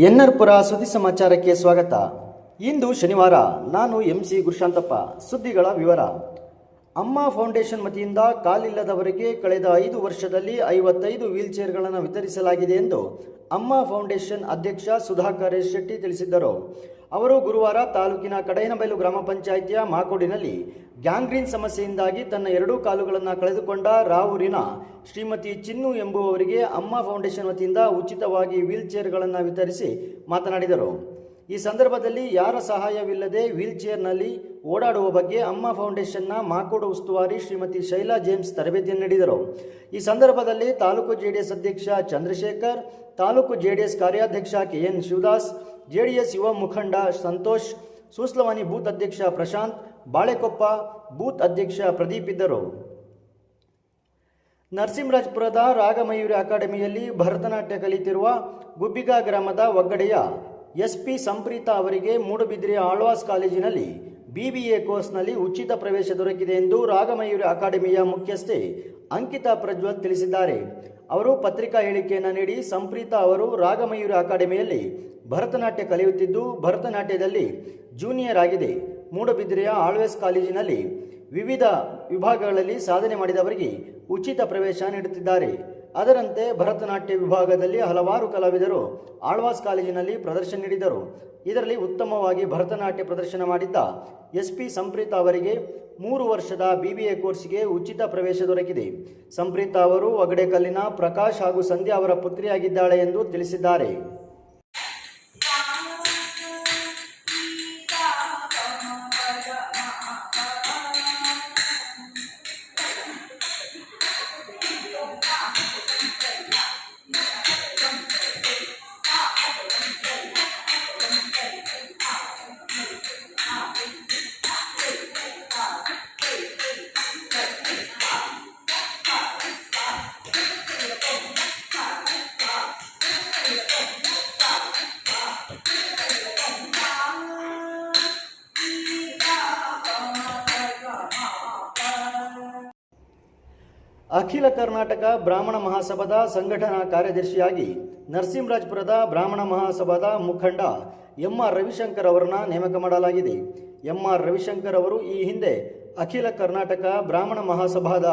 N R ಪುರ ಸುದ್ದಿ ಸಮಾಚಾರಕ್ಕೆ ಸ್ವಾಗತ. ಇಂದು ಶನಿವಾರ. ನಾನು ಎಂಸಿ ಗುರುಶಾಂತಪ್ಪ. ಸುದ್ದಿಗಳ ವಿವರ. ಅಮ್ಮ ಫೌಂಡೇಶನ್ ವತಿಯಿಂದ ಕಾಲಿಲ್ಲದವರಿಗೆ ಕಳೆದ 5 ವರ್ಷದಲ್ಲಿ 55 ವೀಲ್ಚೇರ್ಗಳನ್ನು ವಿತರಿಸಲಾಗಿದೆ ಎಂದು ಅಮ್ಮ ಫೌಂಡೇಶನ್ ಅಧ್ಯಕ್ಷ ಸುಧಾಕರ್ ಶೆಟ್ಟಿ ತಿಳಿಸಿದ್ದರು. ಅವರು ಗುರುವಾರ ತಾಲೂಕಿನ ಕಡೈನಬೈಲು ಗ್ರಾಮ ಪಂಚಾಯಿತಿಯ ಮಾಕೋಡಿನಲ್ಲಿ ಗ್ಯಾಂಗ್ರೀನ್ ಸಮಸ್ಯೆಯಿಂದಾಗಿ ತನ್ನ 2 ಕಾಲುಗಳನ್ನು ಕಳೆದುಕೊಂಡ ರಾವೂರಿನ ಶ್ರೀಮತಿ ಚಿನ್ನು ಎಂಬುವವರಿಗೆ ಅಮ್ಮ ಫೌಂಡೇಶನ್ ವತಿಯಿಂದ ಉಚಿತವಾಗಿ ವೀಲ್ಚೇರ್ಗಳನ್ನು ವಿತರಿಸಿ ಮಾತನಾಡಿದರು. ಈ ಸಂದರ್ಭದಲ್ಲಿ ಯಾರ ಸಹಾಯವಿಲ್ಲದೆ ವೀಲ್ಚೇರ್ನಲ್ಲಿ ಓಡಾಡುವ ಬಗ್ಗೆ ಅಮ್ಮ ಫೌಂಡೇಶನ್ನ ಮಾಕೋಡು ಉಸ್ತುವಾರಿ ಶ್ರೀಮತಿ ಶೈಲಾ ಜೇಮ್ಸ್ ತರಬೇತಿಯನ್ನು ನೀಡಿದರು. ಈ ಸಂದರ್ಭದಲ್ಲಿ ತಾಲೂಕು ಜೆಡಿಎಸ್ ಅಧ್ಯಕ್ಷ ಚಂದ್ರಶೇಖರ್, ತಾಲೂಕು ಜೆಡಿಎಸ್ ಕಾರ್ಯಾಧ್ಯಕ್ಷ ಕೆಎನ್ ಶಿವದಾಸ್, ಜೆಡಿಎಸ್ ಯುವ ಮುಖಂಡ ಸಂತೋಷ್, ಸೂಸ್ಲವಾನಿ ಬೂತ್ ಅಧ್ಯಕ್ಷ ಪ್ರಶಾಂತ್, ಬಾಳೆಕೊಪ್ಪ ಬೂತ್ ಅಧ್ಯಕ್ಷ ಪ್ರದೀಪ್ ಇದ್ದರು. ನರಸಿಂಹರಾಜಪುರದ ರಾಗಮಯೂರಿ ಅಕಾಡೆಮಿಯಲ್ಲಿ ಭರತನಾಟ್ಯ ಕಲಿತಿರುವ ಗುಬ್ಬಿಗಾ ಗ್ರಾಮದ ಒಗ್ಗಡೆಯ ಎಸ್ಪಿ ಸಂಪ್ರೀತಾ ಅವರಿಗೆ ಮೂಡುಬಿದಿರೆಯ ಆಳ್ವಾಸ್ ಕಾಲೇಜಿನಲ್ಲಿ BBA ಕೋರ್ಸ್ನಲ್ಲಿ ಉಚಿತ ಪ್ರವೇಶ ದೊರಕಿದೆ ಎಂದು ರಾಗಮಯೂರಿ ಅಕಾಡೆಮಿಯ ಮುಖ್ಯಸ್ಥೆ ಅಂಕಿತಾ ಪ್ರಜ್ವಲ್ ತಿಳಿಸಿದ್ದಾರೆ. ಅವರು ಪತ್ರಿಕಾ ಹೇಳಿಕೆಯನ್ನು ನೀಡಿ, ಸಂಪ್ರೀತಾ ಅವರು ರಾಗಮಯೂರಿ ಅಕಾಡೆಮಿಯಲ್ಲಿ ಭರತನಾಟ್ಯ ಕಲಿಯುತ್ತಿದ್ದು ಭರತನಾಟ್ಯದಲ್ಲಿ ಜೂನಿಯರ್ ಆಗಿದೆ. ಮೂಡುಬಿದಿರೆಯ ಆಳ್ವಾಸ್ ಕಾಲೇಜಿನಲ್ಲಿ ವಿವಿಧ ವಿಭಾಗಗಳಲ್ಲಿ ಸಾಧನೆ ಮಾಡಿದವರಿಗೆ ಉಚಿತ ಪ್ರವೇಶ ನೀಡುತ್ತಿದ್ದಾರೆ. ಅದರಂತೆ ಭರತನಾಟ್ಯ ವಿಭಾಗದಲ್ಲಿ ಹಲವಾರು ಕಲಾವಿದರು ಆಳ್ವಾಸ್ ಕಾಲೇಜಿನಲ್ಲಿ ಪ್ರದರ್ಶನ ನೀಡಿದರು. ಇದರಲ್ಲಿ ಉತ್ತಮವಾಗಿ ಭರತನಾಟ್ಯ ಪ್ರದರ್ಶನ ಮಾಡಿದ್ದ ಎಸ್ಪಿ ಸಂಪ್ರೀತಾ ಅವರಿಗೆ 3 ವರ್ಷದ BBA ಕೋರ್ಸ್ಗೆ ಉಚಿತ ಪ್ರವೇಶ ದೊರಕಿದೆ. ಸಂಪ್ರೀತಾ ಅವರು ಒಗಡೆಕಲ್ಲಿನ ಪ್ರಕಾಶ್ ಹಾಗೂ ಸಂಧ್ಯಾ ಅವರ ಪುತ್ರಿಯಾಗಿದ್ದಾಳೆ ಎಂದು ತಿಳಿಸಿದ್ದಾರೆ. ಅಖಿಲ ಕರ್ನಾಟಕ ಬ್ರಾಹ್ಮಣ ಮಹಾಸಭಾದ ಸಂಘಟನಾ ಕಾರ್ಯದರ್ಶಿಯಾಗಿ ನರಸಿಂಹರಾಜಪುರದ ಬ್ರಾಹ್ಮಣ ಮಹಾಸಭಾದ ಮುಖಂಡ MR ರವಿಶಂಕರ್ ಅವರನ್ನ ನೇಮಕ ಮಾಡಲಾಗಿದೆ. MR ರವಿಶಂಕರ್ ಅವರು ಈ ಹಿಂದೆ ಅಖಿಲ ಕರ್ನಾಟಕ ಬ್ರಾಹ್ಮಣ ಮಹಾಸಭಾದ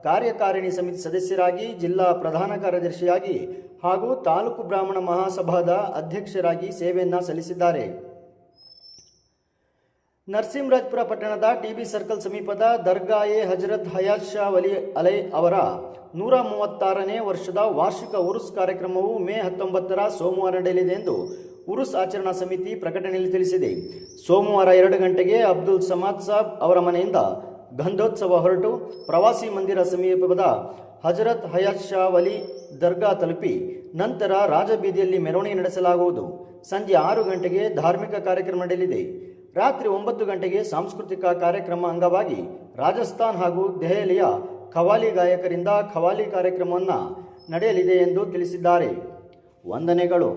ಕಾರ್ಯಕಾರಿಣಿ ಸಮಿತಿ ಸದಸ್ಯರಾಗಿ, ಜಿಲ್ಲಾ ಪ್ರಧಾನ ಕಾರ್ಯದರ್ಶಿಯಾಗಿ ಹಾಗೂ ತಾಲೂಕು ಬ್ರಾಹ್ಮಣ ಮಹಾಸಭಾದ ಅಧ್ಯಕ್ಷರಾಗಿ ಸೇವೆಯನ್ನು ಸಲ್ಲಿಸಿದ್ದಾರೆ. ನರಸಿಂಹರಾಜಪುರ ಪಟ್ಟಣದ TB ಸರ್ಕಲ್ ಸಮೀಪದ ದರ್ಗಾ-ಎ ಹಜರತ್ ಹಯಾತ್ ಶಾ ವಲಿ ಅಲೈ ಅವರ 136ನೇ ವರ್ಷದ ವಾರ್ಷಿಕ ಉರುಸ್ ಕಾರ್ಯಕ್ರಮವು ಮೇ 19ರ ಸೋಮವಾರ ನಡೆಯಲಿದೆ ಎಂದು ಉರುಸ್ ಆಚರಣಾ ಸಮಿತಿ ಪ್ರಕಟಣೆಯಲ್ಲಿ ತಿಳಿಸಿದೆ. ಸೋಮವಾರ 2 ಗಂಟೆಗೆ ಅಬ್ದುಲ್ ಸಮಾದ್ ಸಾಬ್ ಅವರ ಮನೆಯಿಂದ ಗಂಧೋತ್ಸವ ಹೊರಟು ಪ್ರವಾಸಿ ಮಂದಿರ ಸಮೀಪದ ಹಜರತ್ ಹಯಾತ್ ಶಾ ವಲಿ ದರ್ಗಾ ತಲುಪಿ ನಂತರ ರಾಜಬೀದಿಯಲ್ಲಿ ಮೆರವಣಿಗೆ ನಡೆಸಲಾಗುವುದು. ಸಂಜೆ 6 ಗಂಟೆಗೆ ಧಾರ್ಮಿಕ ಕಾರ್ಯಕ್ರಮ ನಡೆಯಲಿದೆ. ರಾತ್ರಿ 9 ಗಂಟೆಗೆ ಸಾಂಸ್ಕೃತಿಕ ಕಾರ್ಯಕ್ರಮ ಅಂಗವಾಗಿ ರಾಜಸ್ಥಾನ್ ಹಾಗೂ ದೆಹಲಿಯ ಖವಾಲಿ ಗಾಯಕರಿಂದ ಖವಾಲಿ ಕಾರ್ಯಕ್ರಮವನ್ನು ನಡೆಯಲಿದೆ ಎಂದು ತಿಳಿಸಿದ್ದಾರೆ. ವಂದನೆಗಳು.